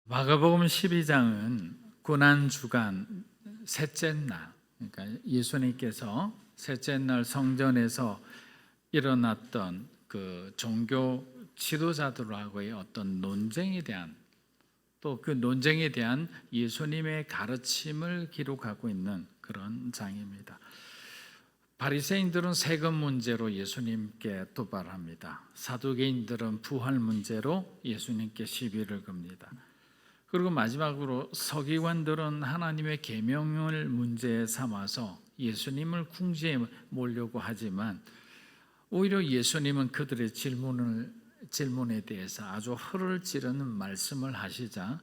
마가복음 12장은 고난주간 셋째 날, 그러니까 예수님께서 셋째 날 성전에서 일어났던 그 종교 지도자들하고의 어떤 논쟁에 대한, 또 그 논쟁에 대한 예수님의 가르침을 기록하고 있는 그런 장입니다. 바리새인들은 세금 문제로 예수님께 도발합니다. 사두개인들은 부활 문제로 예수님께 시비를 겁니다. 그리고 마지막으로 서기관들은 하나님의 계명을 문제 삼아서 예수님을 궁지에 몰려고 하지만 오히려 예수님은 그들의 질문에 대해서 아주 허를 찌르는 말씀을 하시자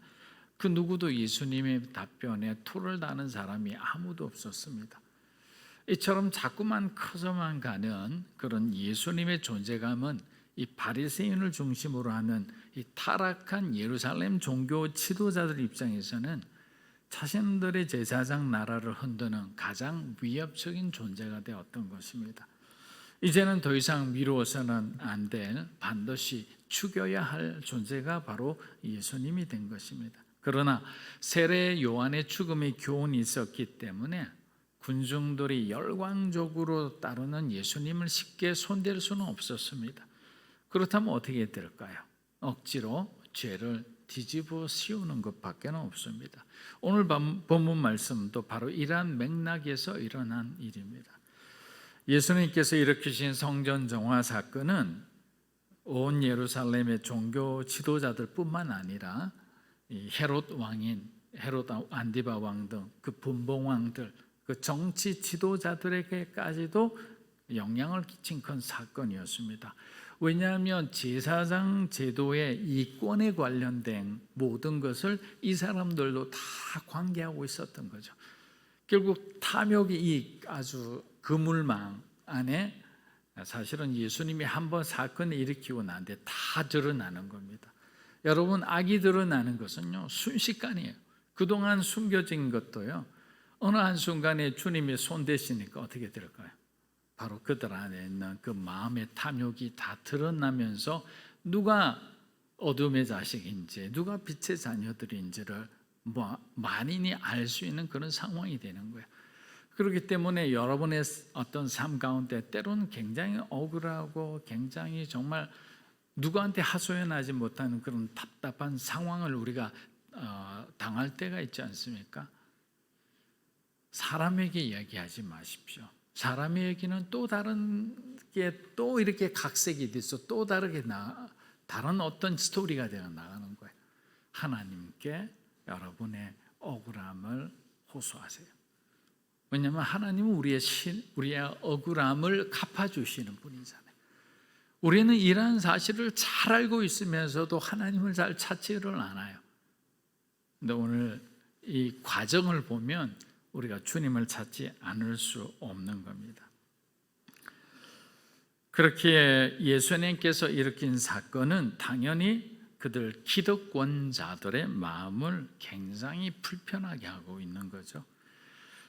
그 누구도 예수님의 답변에 토를 다는 사람이 아무도 없었습니다. 이처럼 자꾸만 커져만 가는 그런 예수님의 존재감은 이 바리새인을 중심으로 하는 이 타락한 예루살렘 종교 지도자들 입장에서는 자신들의 제사장 나라를 흔드는 가장 위협적인 존재가 되었던 것입니다. 이제는 더 이상 미루어서는 안 될, 반드시 죽여야 할 존재가 바로 예수님이 된 것입니다. 그러나 세례 요한의 죽음의 교훈이 있었기 때문에 군중들이 열광적으로 따르는 예수님을 쉽게 손댈 수는 없었습니다. 그렇다면 어떻게 될까요? 억지로 죄를 뒤집어 씌우는 것밖에 없습니다. 오늘 본문 말씀도 바로 이러한 맥락에서 일어난 일입니다. 예수님께서 일으키신 성전 정화 사건은 온 예루살렘의 종교 지도자들뿐만 아니라 헤롯 왕인 헤롯 안디바 왕 등 그 분봉왕들, 그 정치 지도자들에게까지도 영향을 끼친 큰 사건이었습니다. 왜냐하면 제사장 제도의 이권에 관련된 모든 것을 이 사람들도 다 관계하고 있었던 거죠. 결국 탐욕이 이 아주 그물망 안에 사실은 예수님이 한번 사건을 일으키고 난 뒤에 다 드러나는 겁니다. 여러분, 악이 드러나는 것은요 순식간이에요. 그동안 숨겨진 것도요 어느 한순간에 주님이 손대시니까 어떻게 될까요? 바로 그들 안에 있는 그 마음의 탐욕이 다 드러나면서 누가 어둠의 자식인지 누가 빛의 자녀들인지를 만인이 알 수 있는 그런 상황이 되는 거예요. 그렇기 때문에 여러분의 어떤 삶 가운데 때로는 굉장히 억울하고 굉장히 정말 누구한테 하소연하지 못하는 그런 답답한 상황을 우리가 당할 때가 있지 않습니까? 사람에게 이야기하지 마십시오. 사람의 얘기는 또 다른 게 또 이렇게 각색이 돼서 또 다르게 다른 어떤 스토리가 되어 나가는 거예요. 하나님께 여러분의 억울함을 호소하세요. 왜냐하면 하나님은 우리의 억울함을 갚아주시는 분이잖아요. 우리는 이러한 사실을 잘 알고 있으면서도 하나님을 잘 찾지를 않아요. 근데 오늘 이 과정을 보면 우리가 주님을 찾지 않을 수 없는 겁니다. 그렇게 예수님께서 일으킨 사건은 당연히 그들 기득권자들의 마음을 굉장히 불편하게 하고 있는 거죠.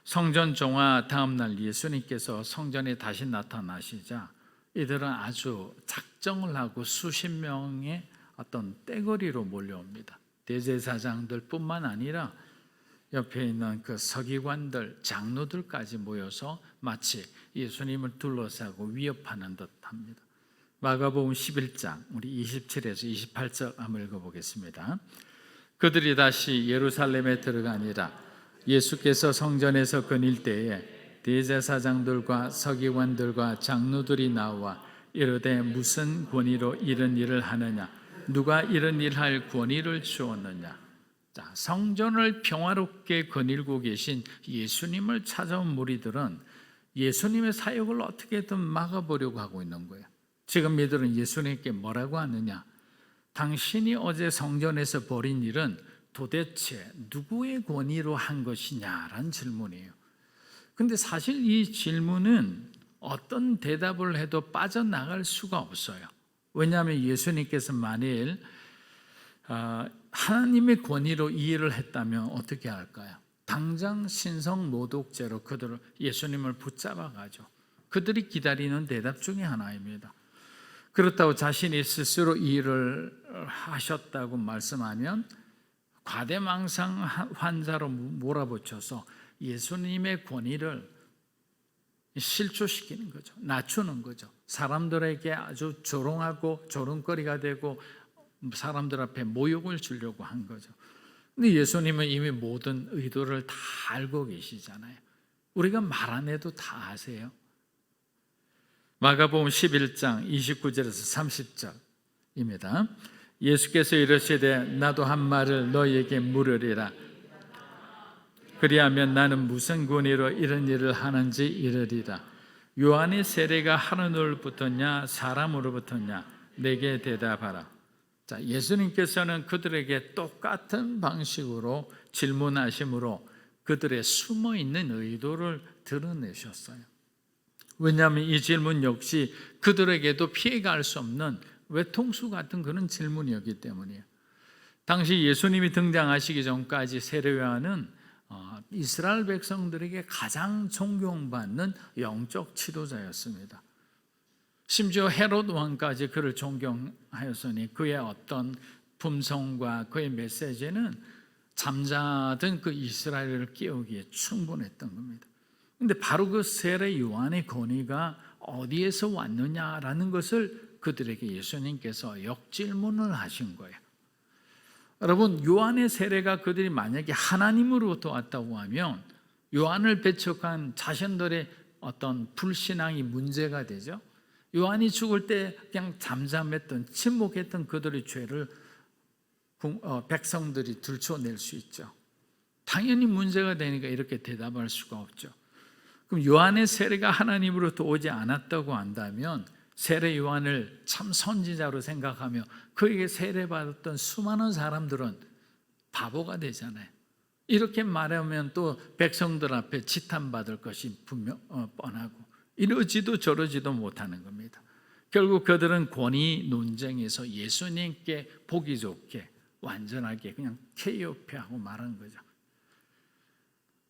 성전 정화 다음 날 예수님께서 성전에 다시 나타나시자 이들은 아주 작정을 하고 수십 명의 어떤 떼거리로 몰려옵니다. 대제사장들뿐만 아니라 옆에 있는 그 서기관들, 장로들까지 모여서 마치 예수님을 둘러싸고 위협하는 듯합니다. 마가복음 11장 우리 27에서 28절 한번 읽어보겠습니다. 그들이 다시 예루살렘에 들어가니라. 예수께서 성전에서 거닐 때에 대제사장들과 서기관들과 장로들이 나와 이르되 무슨 권위로 이런 일을 하느냐? 누가 이런 일할 권위를 주었느냐? 자, 성전을 평화롭게 거닐고 계신 예수님을 찾아온 무리들은 예수님의 사역을 어떻게든 막아보려고 하고 있는 거예요. 지금 이들은 예수님께 뭐라고 하느냐? 당신이 어제 성전에서 벌인 일은 도대체 누구의 권위로 한 것이냐라는 질문이에요. 근데 사실 이 질문은 어떤 대답을 해도 빠져나갈 수가 없어요. 왜냐하면 예수님께서 만일 하나님의 권위로 이 일을 했다면 어떻게 할까요? 당장 신성 모독죄로 그들을 예수님을 붙잡아 가죠. 그들이 기다리는 대답 중에 하나입니다. 그렇다고 자신이 스스로 이 일을 하셨다고 말씀하면 과대망상 환자로 몰아붙여서 예수님의 권위를 실추시키는 거죠. 낮추는 거죠. 사람들에게 아주 조롱하고 조롱거리가 되고 사람들 앞에 모욕을 주려고 한 거죠. 근데 예수님은 이미 모든 의도를 다 알고 계시잖아요. 우리가 말 안 해도 다 아세요. 마가복음 11장 29절에서 30절입니다. 예수께서 이르시되 나도 한 말을 너희에게 물으리라. 그리하면 나는 무슨 권위로 이런 일을 하는지 이르리라. 요한의 세례가 하늘로부터냐 사람으로부터냐 내게 대답하라. 자, 예수님께서는 그들에게 똑같은 방식으로 질문하심으로 그들의 숨어있는 의도를 드러내셨어요. 왜냐하면 이 질문 역시 그들에게도 피해갈 수 없는 외통수 같은 그런 질문이었기 때문이에요. 당시 예수님이 등장하시기 전까지 세례 요한은 이스라엘 백성들에게 가장 존경받는 영적 지도자였습니다. 심지어 헤롯 왕까지 그를 존경하였으니 그의 어떤 품성과 그의 메시지는 잠자던 그 이스라엘을 깨우기에 충분했던 겁니다. 그런데 바로 그 세례 요한의 권위가 어디에서 왔느냐라는 것을 그들에게 예수님께서 역질문을 하신 거예요. 여러분, 요한의 세례가 그들이 만약에 하나님으로부터 왔다고 하면 요한을 배척한 자신들의 어떤 불신앙이 문제가 되죠. 요한이 죽을 때 그냥 잠잠했던 침묵했던 그들의 죄를 백성들이 들춰낼 수 있죠. 당연히 문제가 되니까 이렇게 대답할 수가 없죠. 그럼 요한의 세례가 하나님으로부터 오지 않았다고 한다면 세례 요한을 참 선지자로 생각하며 그에게 세례받았던 수많은 사람들은 바보가 되잖아요. 이렇게 말하면 또 백성들 앞에 지탄받을 것이 분명 뻔하고 이러지도 저러지도 못하는 겁니다. 결국 그들은 권위 논쟁에서 예수님께 보기 좋게 완전하게 그냥 KOP하고 말한 거죠.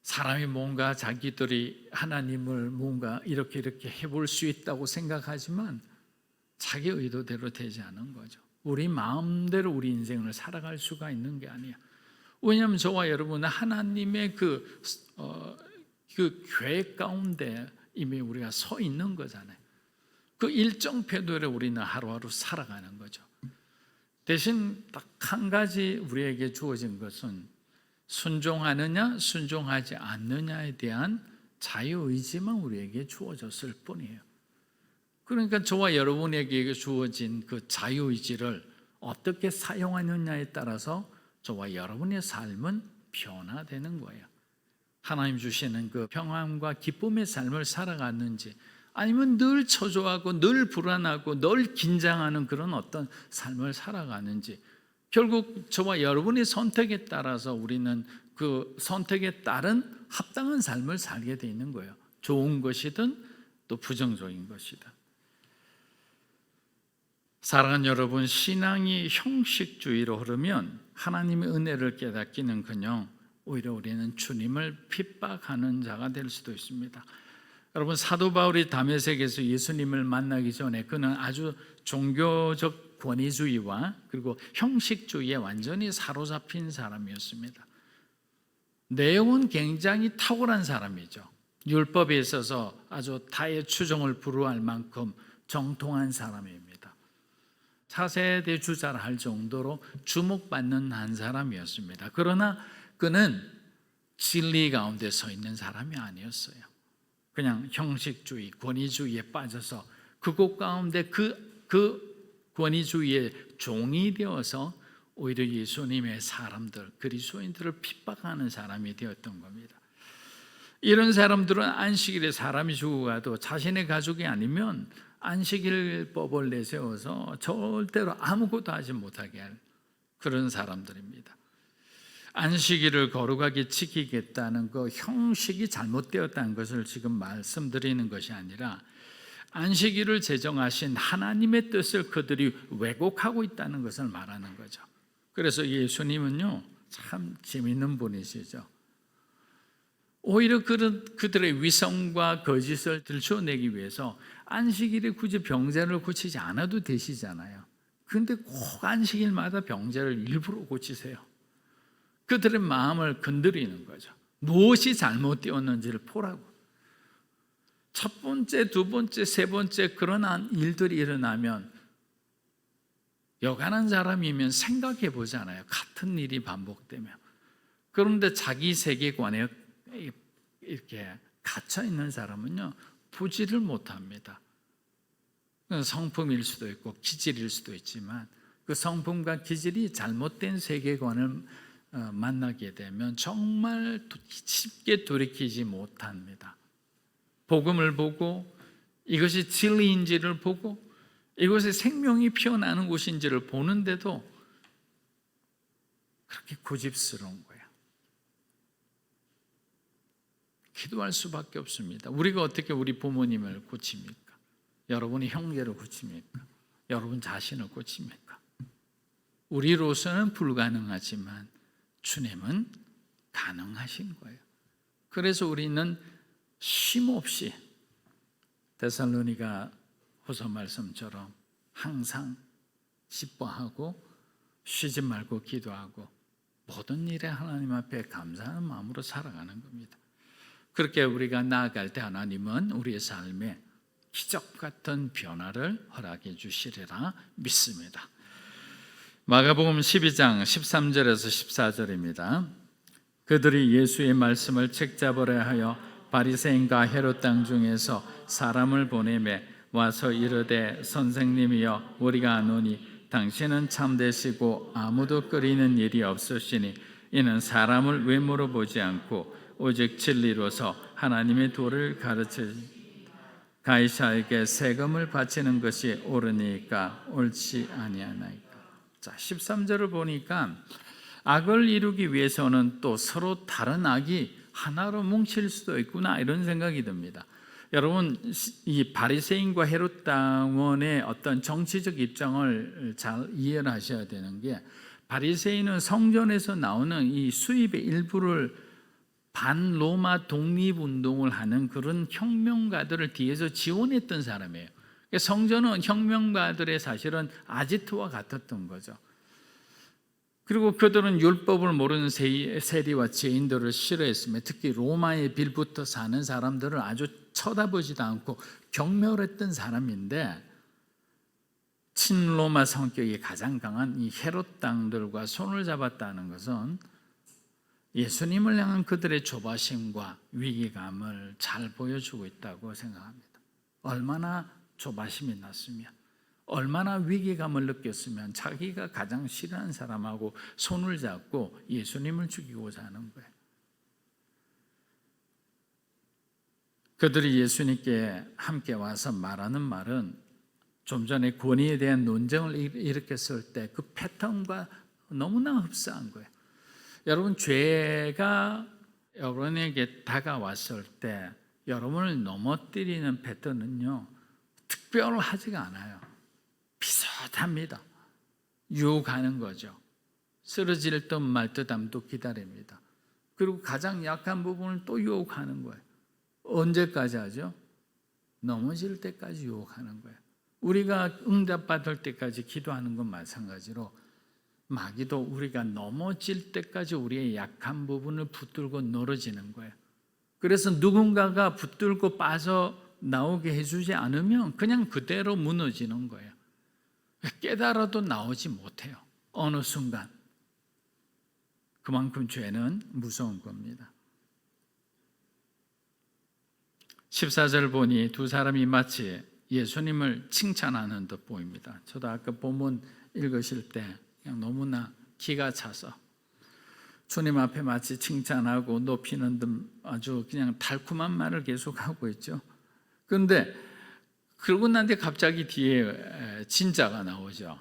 사람이 뭔가 자기들이 하나님을 뭔가 이렇게 해볼 수 있다고 생각하지만 자기 의도대로 되지 않은 거죠. 우리 마음대로 우리 인생을 살아갈 수가 있는 게 아니야. 왜냐하면 저와 여러분은 하나님의 그 계획 가운데 이미 우리가 서 있는 거잖아요. 그 일정 패도에 우리는 하루하루 살아가는 거죠. 대신 딱 한 가지 우리에게 주어진 것은 순종하느냐 순종하지 않느냐에 대한 자유의지만 우리에게 주어졌을 뿐이에요. 그러니까 저와 여러분에게 주어진 그 자유의지를 어떻게 사용하느냐에 따라서 저와 여러분의 삶은 변화되는 거예요. 하나님 주시는 그 평안과 기쁨의 삶을 살아갔는지 아니면 늘 초조하고 늘 불안하고 늘 긴장하는 그런 어떤 삶을 살아가는지 결국 저와 여러분의 선택에 따라서 우리는 그 선택에 따른 합당한 삶을 살게 돼 있는 거예요. 좋은 것이든 또 부정적인 것이든. 사랑하는 여러분, 신앙이 형식주의로 흐르면 하나님의 은혜를 깨닫기는커녕 오히려 우리는 주님을 핍박하는 자가 될 수도 있습니다. 여러분, 사도 바울이 다메섹에서 예수님을 만나기 전에 그는 아주 종교적 권위주의와 그리고 형식주의에 완전히 사로잡힌 사람이었습니다. 내용은 굉장히 탁월한 사람이죠. 율법에 있어서 아주 타의 추종을 불허할 만큼 정통한 사람입니다. 차세대 주자를 할 정도로 주목받는 한 사람이었습니다. 그러나 그는 진리 가운데 서 있는 사람이 아니었어요. 그냥 형식주의, 권위주의에 빠져서 그곳 가운데 그 권위주의의 종이 되어서 오히려 예수님의 사람들, 그리스도인들을 핍박하는 사람이 되었던 겁니다. 이런 사람들은 안식일에 사람이 죽어가도 자신의 가족이 아니면 안식일법을 내세워서 절대로 아무것도 하지 못하게 할 그런 사람들입니다. 안식일을 거룩하게 지키겠다는 그 형식이 잘못되었다는 것을 지금 말씀드리는 것이 아니라 안식일을 제정하신 하나님의 뜻을 그들이 왜곡하고 있다는 것을 말하는 거죠. 그래서 예수님은요, 참 재미있는 분이시죠. 오히려 그들의 위선과 거짓을 들춰내기 위해서 안식일에 굳이 병자를 고치지 않아도 되시잖아요. 그런데 꼭 안식일마다 병자를 일부러 고치세요. 그들의 마음을 건드리는 거죠. 무엇이 잘못되었는지를 보라고. 첫 번째, 두 번째, 세 번째 그런 일들이 일어나면 여간한 사람이면 생각해 보잖아요. 같은 일이 반복되면. 그런데 자기 세계관에 이렇게 갇혀 있는 사람은요, 보지를 못합니다. 성품일 수도 있고 기질일 수도 있지만 그 성품과 기질이 잘못된 세계관을 만나게 되면 정말 쉽게 돌이키지 못합니다. 복음을 보고 이것이 진리인지를 보고 이것이 생명이 피어나는 곳인지를 보는데도 그렇게 고집스러운 거예요. 기도할 수밖에 없습니다. 우리가 어떻게 우리 부모님을 고칩니까? 여러분이 형제를 고칩니까? 여러분 자신을 고칩니까? 우리로서는 불가능하지만 주님은 가능하신 거예요. 그래서 우리는 쉼없이 데살로니가 후서 말씀처럼 항상 기뻐하고 쉬지 말고 기도하고 모든 일에 하나님 앞에 감사하는 마음으로 살아가는 겁니다. 그렇게 우리가 나아갈 때 하나님은 우리의 삶에 기적 같은 변화를 허락해 주시리라 믿습니다. 마가복음 12장 13절에서 14절입니다. 그들이 예수의 말씀을 책잡으려 하여 바리새인과 헤롯 땅 중에서 사람을 보내매 와서 이르되 선생님이여 우리가 아노니 당신은 참되시고 아무도 끓이는 일이 없으시니 이는 사람을 외모로 보지 않고 오직 진리로서 하나님의 도를 가르치시 가이사에게 세금을 바치는 것이 옳으니까 옳지 아니하나이까. 자, 13절을 보니까 악을 이루기 위해서는 또 서로 다른 악이 하나로 뭉칠 수도 있구나 이런 생각이 듭니다. 여러분, 이 바리새인과 헤롯 당원의 어떤 정치적 입장을 잘 이해를 하셔야 되는 게, 바리새인은 성전에서 나오는 이 수입의 일부를 반로마 독립운동을 하는 그런 혁명가들을 뒤에서 지원했던 사람이에요. 성전은 혁명가들의 사실은 아지트와 같았던 거죠. 그리고 그들은 율법을 모르는 세리와 죄인들을 싫어했으며 특히 로마에 빌붙어 사는 사람들을 아주 쳐다보지도 않고 경멸했던 사람인데, 친로마 성격이 가장 강한 이 헤롯 당들과 손을 잡았다는 것은 예수님을 향한 그들의 조바심과 위기감을 잘 보여주고 있다고 생각합니다. 얼마나 조바심이 났으면, 얼마나 위기감을 느꼈으면 자기가 가장 싫어하는 사람하고 손을 잡고 예수님을 죽이고자 하는 거예요. 그들이 예수님께 함께 와서 말하는 말은 좀 전에 권위에 대한 논쟁을 일으켰을 때 그 패턴과 너무나 흡사한 거예요. 여러분, 죄가 여러분에게 다가왔을 때 여러분을 넘어뜨리는 패턴은요, 특별하지가 않아요. 비슷합니다. 유혹하는 거죠. 쓰러질 듯 말 듯 함도 기다립니다. 그리고 가장 약한 부분을 또 유혹하는 거예요. 언제까지 하죠? 넘어질 때까지 유혹하는 거예요. 우리가 응답받을 때까지 기도하는 건 마찬가지로 마귀도 우리가 넘어질 때까지 우리의 약한 부분을 붙들고 늘어지는 거예요. 그래서 누군가가 붙들고 빠져나오게 해주지 않으면 그냥 그대로 무너지는 거예요. 깨달아도 나오지 못해요. 어느 순간. 그만큼 죄는 무서운 겁니다. 14절 보니 두 사람이 마치 예수님을 칭찬하는 듯 보입니다. 저도 아까 본문 읽으실 때 그냥 너무나 기가 차서 주님 앞에 마치 칭찬하고 높이는 듯 아주 그냥 달콤한 말을 계속하고 있죠. 그런데 그러고 난 뒤에 갑자기 뒤에 진짜가 나오죠.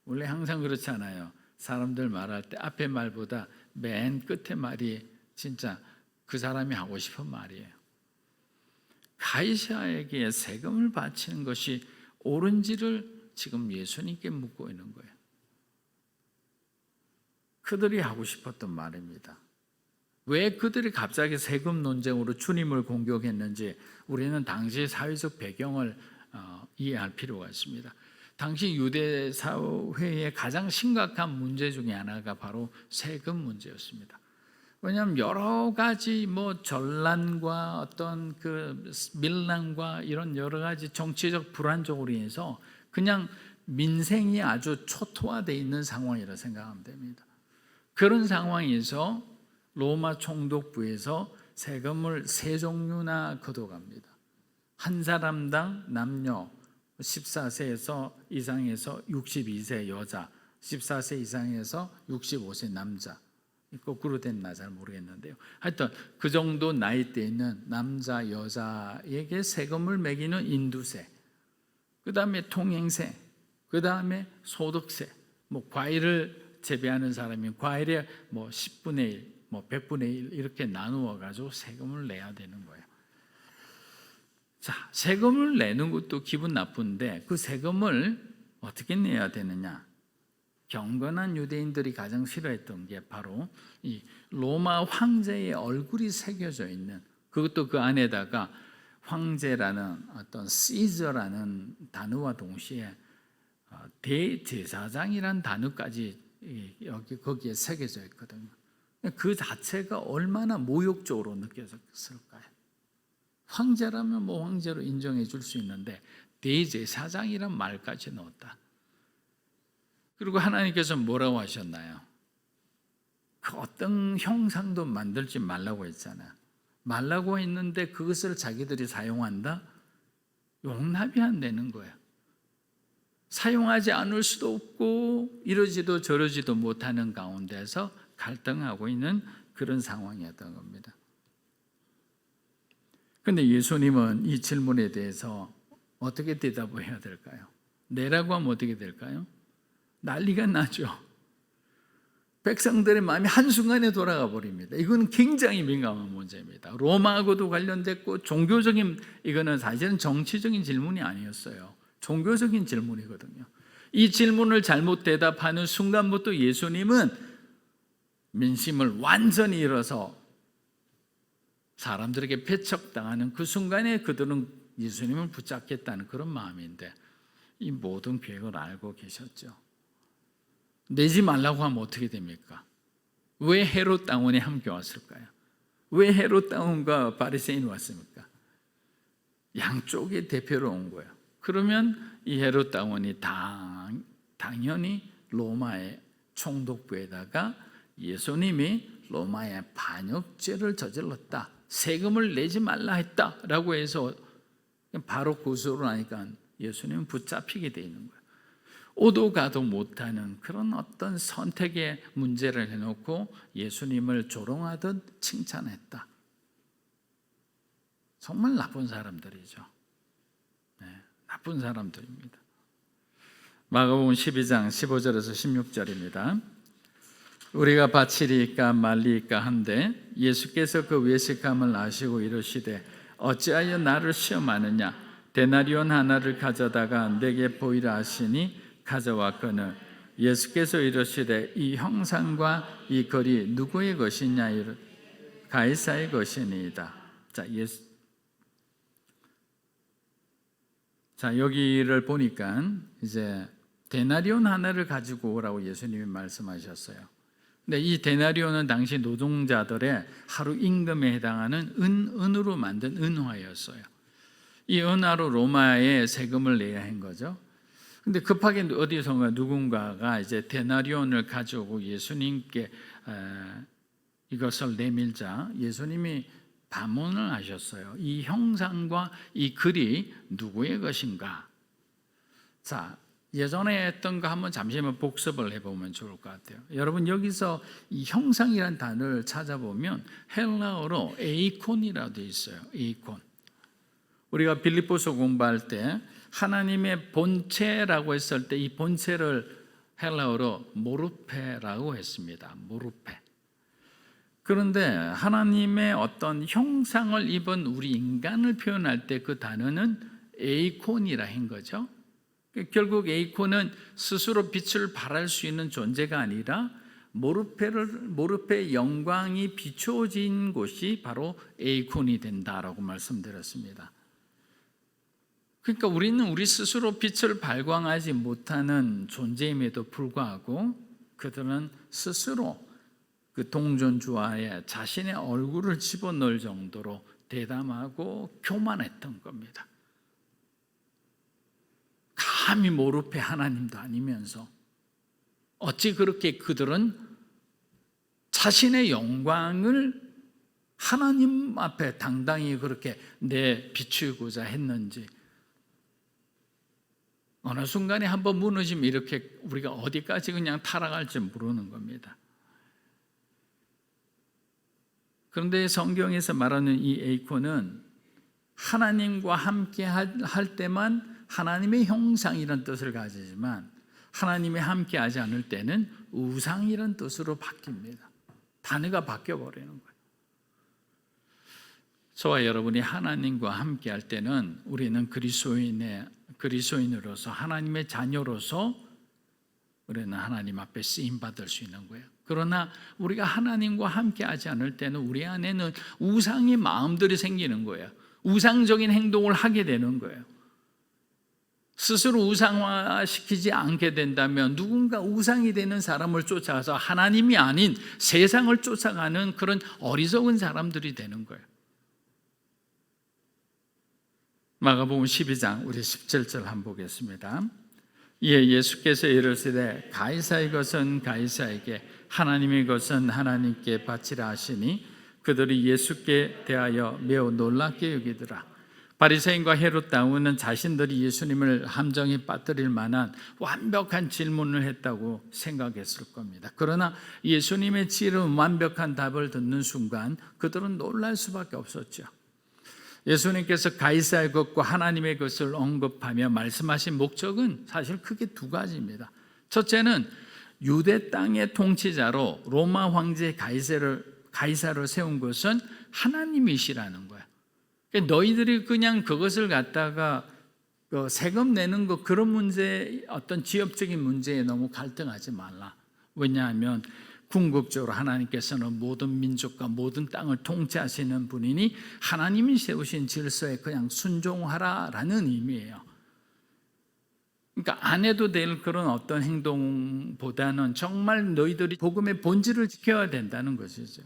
원래 항상 그렇잖아요. 사람들 말할 때 앞에 말보다 맨 끝에 말이 진짜 그 사람이 하고 싶은 말이에요. 가이사에게 세금을 바치는 것이 옳은지를 지금 예수님께 묻고 있는 거예요. 그들이 하고 싶었던 말입니다. 왜 그들이 갑자기 세금 논쟁으로 주님을 공격했는지 우리는 당시 사회적 배경을 이해할 필요가 있습니다. 당시 유대 사회의 가장 심각한 문제 중에 하나가 바로 세금 문제였습니다. 왜냐하면 여러 가지 전란과 어떤 그 밀란과 이런 여러 가지 정치적 불안정으로 인해서 그냥 민생이 아주 초토화되어 있는 상황이라 생각하면 됩니다. 그런 상황에서 로마 총독부에서 세금을 세 종류나 걷어갑니다. 한 사람당 남녀 14세에서 이상에서 62세 여자, 14세 이상에서 65세 남자. 거꾸로 됐나 잘 모르겠는데요. 하여튼 그 정도 나이대 있는 남자, 여자에게 세금을 매기는 인두세, 그 다음에 통행세, 그 다음에 소득세, 과일을 재배하는 사람이 과일의 10분의 1, 100분의 1 이렇게 나누어 가지고 세금을 내야 되는 거예요. 자, 세금을 내는 것도 기분 나쁜데 그 세금을 어떻게 내야 되느냐? 경건한 유대인들이 가장 싫어했던 게 바로 이 로마 황제의 얼굴이 새겨져 있는, 그것도 그 안에다가 황제라는 어떤 시저라는 단어와 동시에 대제사장이란 단어까지 거기에 새겨져 있거든요. 그 자체가 얼마나 모욕적으로 느껴졌을까요? 황제라면 황제로 인정해 줄 수 있는데 대제사장이란 말까지 넣었다. 그리고 하나님께서 뭐라고 하셨나요? 그 어떤 형상도 만들지 말라고 했잖아요. 말라고 했는데 그것을 자기들이 사용한다? 용납이 안 되는 거예요. 사용하지 않을 수도 없고 이러지도 저러지도 못하는 가운데서 갈등하고 있는 그런 상황이었던 겁니다. 그런데 예수님은 이 질문에 대해서 어떻게 대답을 해야 될까요? 내라고 하면 어떻게 될까요? 난리가 나죠. 백성들의 마음이 한순간에 돌아가 버립니다. 이건 굉장히 민감한 문제입니다. 로마하고도 관련됐고 종교적인, 이거는 사실은 정치적인 질문이 아니었어요. 종교적인 질문이거든요. 이 질문을 잘못 대답하는 순간부터 예수님은 민심을 완전히 잃어서 사람들에게 배척당하는 그 순간에 그들은 예수님을 붙잡겠다는 그런 마음인데 이 모든 계획을 알고 계셨죠. 내지 말라고 하면 어떻게 됩니까? 왜 헤롯 당원이 함께 왔을까요? 왜 헤롯 당원과 바리새인이 왔습니까? 양쪽의 대표로 온 거예요. 그러면 이 헤롯 당원이 당연히 로마의 총독부에다가 예수님이 로마의 반역죄를 저질렀다, 세금을 내지 말라 했다라고 해서 바로 고소를 하니까 예수님은 붙잡히게 돼 있는 거예요. 오도 가도 못하는 그런 어떤 선택의 문제를 해놓고 예수님을 조롱하듯 칭찬했다. 정말 나쁜 사람들이죠. 네, 나쁜 사람들입니다. 마가복음 12장 15절에서 16절입니다. 우리가 바치리까 말리까 한데 예수께서 그 외식함을 아시고 이르시되 어찌하여 나를 시험하느냐? 데나리온 하나를 가져다가 내게 보이라 하시니 가져왔거늘 예수께서 이르시되 이 형상과 이 글이 누구의 것이냐? 가이사의 것이니이다. 자, 여기를 보니까 이제 데나리온 하나를 가지고 오라고 예수님이 말씀하셨어요. 근데 이 데나리온은 당시 노동자들의 하루 임금에 해당하는 은으로 만든 은화였어요. 이 은화로 로마에 세금을 내야 한 거죠. 근데 급하게 어디선가 누군가가 이제 데나리온을 가져오고 예수님께 이것을 내밀자 예수님이 반문을 하셨어요. 이 형상과 이 글이 누구의 것인가? 자, 예전에 했던 거 한번 잠시만 복습을 해보면 좋을 것 같아요. 여러분 여기서 이 형상이라는 단어를 찾아보면 헬라어로 에이콘이라고 되어 있어요. 에이콘. 우리가 빌립보서 공부할 때 하나님의 본체라고 했을 때 이 본체를 헬라어로 모르페라고 했습니다. 모르페. 그런데 하나님의 어떤 형상을 입은 우리 인간을 표현할 때 그 단어는 에이콘이라 한 거죠. 결국 에이콘은 스스로 빛을 발할 수 있는 존재가 아니라 모르페의 영광이 비추어진 곳이 바로 에이콘이 된다라고 말씀드렸습니다. 그러니까 우리는 우리 스스로 빛을 발광하지 못하는 존재임에도 불구하고 그들은 스스로 그 동전주화에 자신의 얼굴을 집어넣을 정도로 대담하고 교만했던 겁니다. 감히 모르페 하나님도 아니면서 어찌 그렇게 그들은 자신의 영광을 하나님 앞에 당당히 그렇게 내비추고자 했는지, 어느 순간에 한번 무너지면 이렇게 우리가 어디까지 그냥 타락할지 모르는 겁니다. 그런데 성경에서 말하는 이 에이콘은 하나님과 함께 할 때만 하나님의 형상이라는 뜻을 가지지만 하나님이 함께 하지 않을 때는 우상이라는 뜻으로 바뀝니다. 단어가 바뀌어버리는 거예요. 저와 여러분이 하나님과 함께 할 때는 우리는 그리스도인으로서 하나님의 자녀로서 우리는 하나님 앞에 쓰임받을 수 있는 거예요. 그러나 우리가 하나님과 함께 하지 않을 때는 우리 안에는 우상의 마음들이 생기는 거예요. 우상적인 행동을 하게 되는 거예요. 스스로 우상화시키지 않게 된다면 누군가 우상이 되는 사람을 쫓아가서 하나님이 아닌 세상을 쫓아가는 그런 어리석은 사람들이 되는 거예요. 마가복음 12장 우리 17절 한번 보겠습니다. 이에 예수께서 이르시되 가이사의 것은 가이사에게 하나님의 것은 하나님께 바치라 하시니 그들이 예수께 대하여 매우 놀랍게 여기더라. 바리새인과 헤롯 당원은 자신들이 예수님을 함정에 빠뜨릴 만한 완벽한 질문을 했다고 생각했을 겁니다. 그러나 예수님의 지혜로운 완벽한 답을 듣는 순간 그들은 놀랄 수밖에 없었죠. 예수님께서 가이사의 것과 하나님의 것을 언급하며 말씀하신 목적은 사실 크게 두 가지입니다. 첫째는 유대 땅의 통치자로 로마 황제 가이사를 세운 것은 하나님이시라는 거예요. 너희들이 그냥 그것을 갖다가 세금 내는 것, 그런 문제, 어떤 지역적인 문제에 너무 갈등하지 말라. 왜냐하면 궁극적으로 하나님께서는 모든 민족과 모든 땅을 통치하시는 분이니 하나님이 세우신 질서에 그냥 순종하라라는 의미예요. 그러니까 안 해도 될 그런 어떤 행동보다는 정말 너희들이 복음의 본질을 지켜야 된다는 것이죠.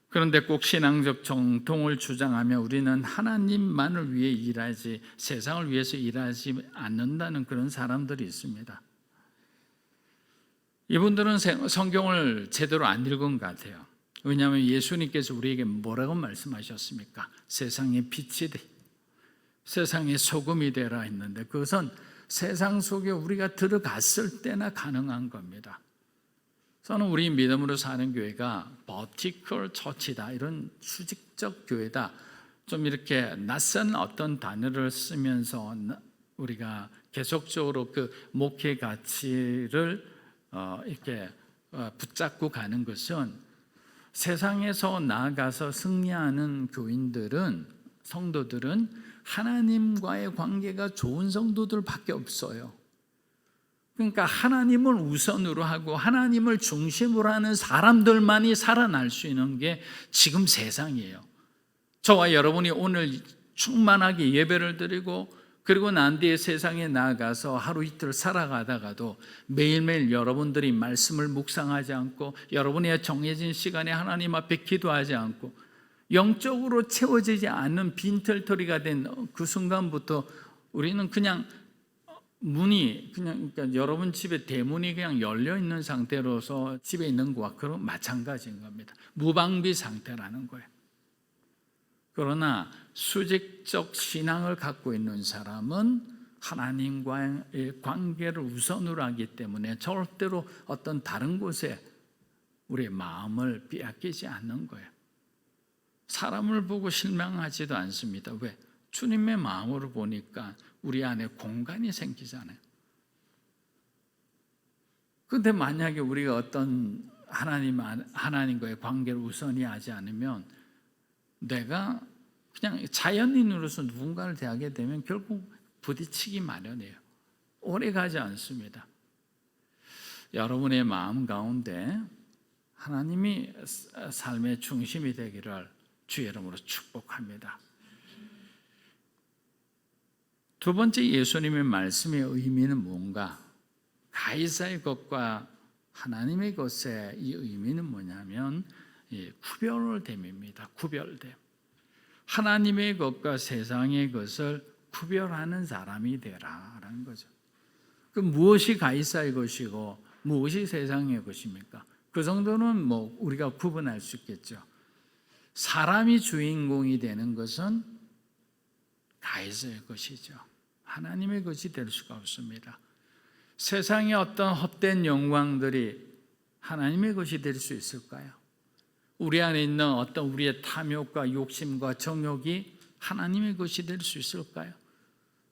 그런데 꼭 신앙적 정통을 주장하며 우리는 하나님만을 위해 일하지 세상을 위해서 일하지 않는다는 그런 사람들이 있습니다. 이분들은 성경을 제대로 안 읽은 것 같아요. 왜냐하면 예수님께서 우리에게 뭐라고 말씀하셨습니까? 세상의 빛이 돼, 세상의 소금이 되라 했는데 그것은 세상 속에 우리가 들어갔을 때나 가능한 겁니다. 저는 우리 믿음으로 사는 교회가 버티컬 처치다, 이런 수직적 교회다, 좀 이렇게 낯선 어떤 단어를 쓰면서 우리가 계속적으로 그 목회 가치를 이렇게 붙잡고 가는 것은 세상에서 나아가서 승리하는 교인들은, 성도들은 하나님과의 관계가 좋은 성도들밖에 없어요. 그러니까 하나님을 우선으로 하고 하나님을 중심으로 하는 사람들만이 살아날 수 있는 게 지금 세상이에요. 저와 여러분이 오늘 충만하게 예배를 드리고 그리고 난 뒤에 세상에 나아가서 하루 이틀 살아가다가도 매일매일 여러분들이 말씀을 묵상하지 않고 여러분의 정해진 시간에 하나님 앞에 기도하지 않고 영적으로 채워지지 않는 빈털터리가 된 그 순간부터 우리는 그냥 문이 그러니까 여러분 집에 대문이 그냥 열려 있는 상태로서 집에 있는 것과 그런 마찬가지인 겁니다. 무방비 상태라는 거예요. 그러나 수직적 신앙을 갖고 있는 사람은 하나님과의 관계를 우선으로 하기 때문에 절대로 어떤 다른 곳에 우리의 마음을 빼앗기지 않는 거예요. 사람을 보고 실망하지도 않습니다. 왜? 주님의 마음으로 보니까 우리 안에 공간이 생기잖아요. 그런데 만약에 우리가 어떤 하나님과의 관계를 우선히 하지 않으면 내가 그냥 자연인으로서 누군가를 대하게 되면 결국 부딪히기 마련이에요. 오래 가지 않습니다. 여러분의 마음 가운데 하나님이 삶의 중심이 되기를 주의 이름으로 축복합니다. 두 번째 예수님의 말씀의 의미는 뭔가? 가이사의 것과 하나님의 것의 이 의미는 뭐냐면 구별됨입니다. 구별됨. 하나님의 것과 세상의 것을 구별하는 사람이 되라라는 거죠. 그 무엇이 가이사의 것이고 무엇이 세상의 것입니까? 그 정도는 뭐 우리가 구분할 수 있겠죠. 사람이 주인공이 되는 것은 가이사의 것이죠. 하나님의 것이 될 수가 없습니다. 세상의 어떤 헛된 영광들이 하나님의 것이 될 수 있을까요? 우리 안에 있는 어떤 우리의 탐욕과 욕심과 정욕이 하나님의 것이 될 수 있을까요?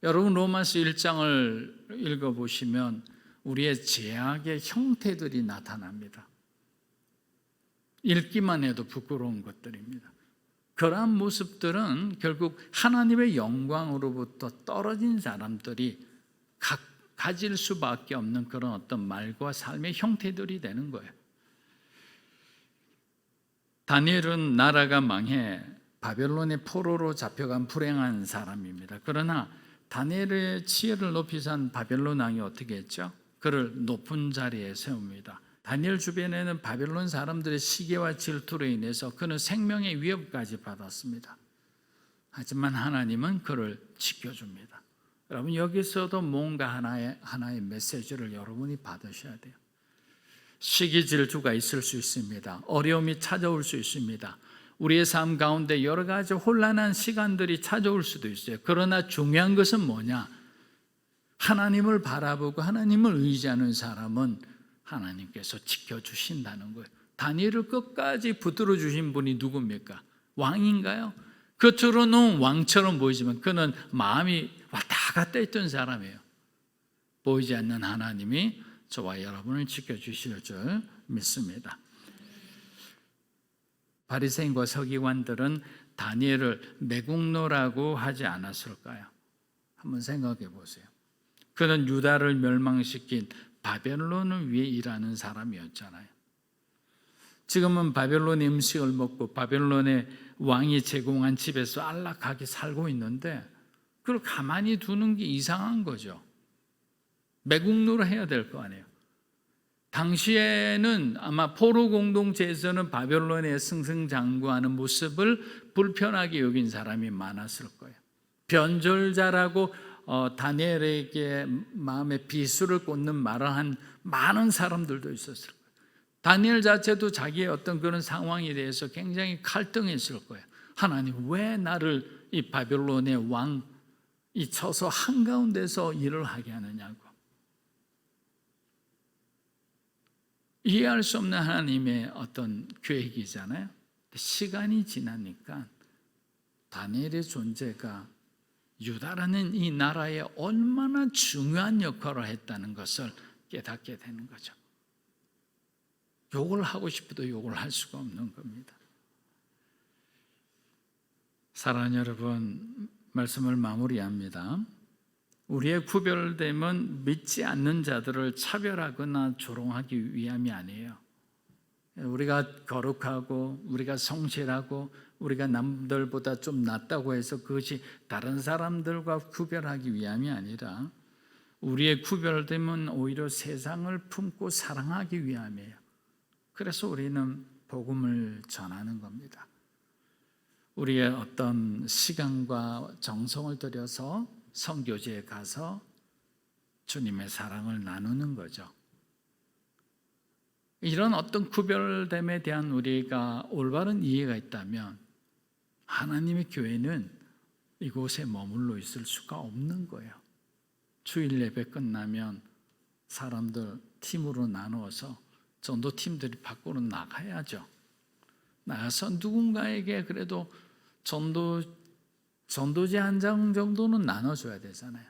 여러분 로마서 1장을 읽어보시면 우리의 죄악의 형태들이 나타납니다. 읽기만 해도 부끄러운 것들입니다. 그러한 모습들은 결국 하나님의 영광으로부터 떨어진 사람들이 가질 수밖에 없는 그런 어떤 말과 삶의 형태들이 되는 거예요. 다니엘은 나라가 망해 바벨론의 포로로 잡혀간 불행한 사람입니다. 그러나 다니엘의 지혜를 높이 산 바벨론 왕이 어떻게 했죠? 그를 높은 자리에 세웁니다. 다니엘 주변에는 바벨론 사람들의 시기와 질투로 인해서 그는 생명의 위협까지 받았습니다. 하지만 하나님은 그를 지켜줍니다. 여러분 여기서도 뭔가 하나의 메시지를 여러분이 받으셔야 돼요. 시기 질투가 있을 수 있습니다. 어려움이 찾아올 수 있습니다. 우리의 삶 가운데 여러 가지 혼란한 시간들이 찾아올 수도 있어요. 그러나 중요한 것은 뭐냐? 하나님을 바라보고 하나님을 의지하는 사람은 하나님께서 지켜주신다는 거예요. 다니엘을 끝까지 붙들어 주신 분이 누굽니까? 왕인가요? 겉으로는 왕처럼 보이지만 그는 마음이 왔다 갔다 했던 사람이에요. 보이지 않는 하나님이 저와 여러분을 지켜주실 줄 믿습니다. 바리새인과 서기관들은 다니엘을 매국노라고 하지 않았을까요? 한번 생각해 보세요. 그는 유다를 멸망시킨 바벨론을 위해 일하는 사람이었잖아요. 지금은 바벨론의 음식을 먹고 바벨론의 왕이 제공한 집에서 안락하게 살고 있는데 그걸 가만히 두는 게 이상한 거죠. 매국노로 해야 될 거 아니에요. 당시에는 아마 포로 공동체에서는 바벨론의 승승장구하는 모습을 불편하게 여긴 사람이 많았을 거예요. 변절자라고 다니엘에게 마음에 비수를 꽂는 말을 한 많은 사람들도 있었을 거예요. 다니엘 자체도 자기의 어떤 그런 상황에 대해서 굉장히 갈등했을 거예요. 하나님 왜 나를 이 바벨론의 왕 이 처소 한가운데서 일을 하게 하느냐고. 이해할 수 없는 하나님의 어떤 계획이잖아요. 시간이 지나니까 다니엘의 존재가 유다라는 이 나라에 얼마나 중요한 역할을 했다는 것을 깨닫게 되는 거죠. 욕을 하고 싶어도 욕을 할 수가 없는 겁니다. 사랑하는 여러분, 말씀을 마무리합니다. 우리의 구별됨은 믿지 않는 자들을 차별하거나 조롱하기 위함이 아니에요. 우리가 거룩하고 우리가 성실하고 우리가 남들보다 좀 낫다고 해서 그것이 다른 사람들과 구별하기 위함이 아니라 우리의 구별됨은 오히려 세상을 품고 사랑하기 위함이에요. 그래서 우리는 복음을 전하는 겁니다. 우리의 어떤 시간과 정성을 들여서 선교지에 가서 주님의 사랑을 나누는 거죠. 이런 어떤 구별됨에 대한 우리가 올바른 이해가 있다면 하나님의 교회는 이곳에 머물러 있을 수가 없는 거예요. 주일 예배 끝나면 사람들 팀으로 나누어서 전도팀들이 밖으로 나가야죠. 나가서 누군가에게 그래도 전도지 한 장 정도는 나눠줘야 되잖아요.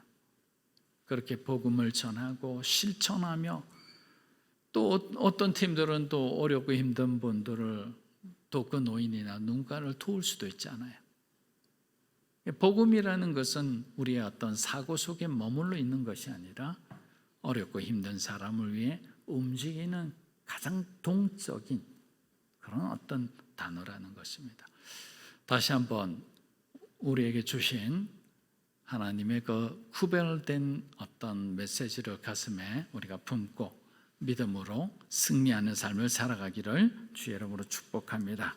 그렇게 복음을 전하고 실천하며 또 어떤 팀들은 또 어렵고 힘든 분들을 독거 노인이나 누군가를 도울 수도 있잖아요. 복음이라는 것은 우리의 어떤 사고 속에 머물러 있는 것이 아니라 어렵고 힘든 사람을 위해 움직이는 가장 동적인 그런 어떤 단어라는 것입니다. 다시 한번 우리에게 주신 하나님의 그 구별된 어떤 메시지를 가슴에 우리가 품고 믿음으로 승리하는 삶을 살아가기를 주의 이름으로 축복합니다.